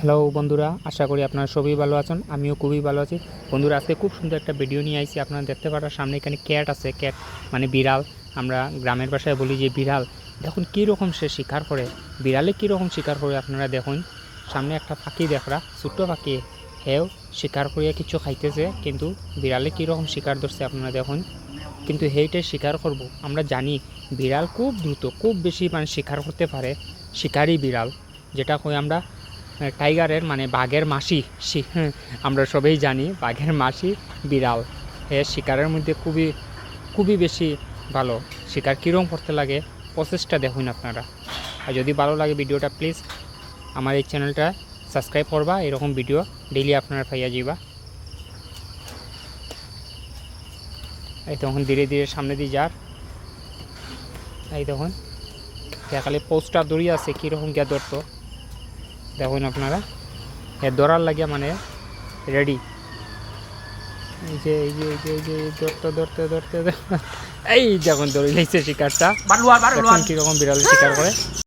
Hello বন্ধুরা, আশা করি আপনারা সবই ভালো আছেন। আমিও খুবই ভালো আছি। বন্ধুরা, আজকে খুব সুন্দর একটা ভিডিও নিয়ে আইছি। আপনারা দেখতে পারেন সামনে এখানে ক্যাট আছে। ক্যাট মানে বিড়াল, আমরা গ্রামের ভাষায় বলি যে বিড়াল। দেখুন কীরকম সে শিকার করে, বিড়ালে কীরকম শিকার করে আপনারা দেখুন। সামনে একটা পাখি দেখরা, ছোট্ট পাখি, হেও শিকার করিয়া কিছু খাইতেছে, কিন্তু বিড়ালে কীরকম শিকার ধরছে আপনারা দেখুন। কিন্তু সেইটাই শিকার করব, আমরা জানি বিড়াল খুব দ্রুত, খুব বেশি মানে শিকার করতে পারে। শিকারী বিড়াল, যেটা কই আমরা টাইগারের মানে বাঘের মাসি, আমরা সবাই জানি বাঘের মাসি বিড়াল। শিকারের মধ্যে খুবই খুবই বেশি ভালো। শিকার কীরকম করতে লাগে প্রসেসটা দেখুন আপনারা। আর যদি ভালো লাগে ভিডিওটা প্লিজ আমার এই চ্যানেলটা সাবস্ক্রাইব করবা, এরকম ভিডিও ডেইলি আপনারা পাইয়া যাবা। এই তখন ধীরে ধীরে সামনে দিয়ে যার, এই দেখুন দেখালে পোস্টার দড়ি আছে কীরকম গিয়া ধরতো দেখুন আপনারা। ধরার লাগিয়া মানে রেডি। এই যে এই যে এই যে এই যে ধরতে ধরতে ধরতে এই দেখুন দড়ি লাগছে শিকারটা, কীরকম বিড়ালে শিকার করে।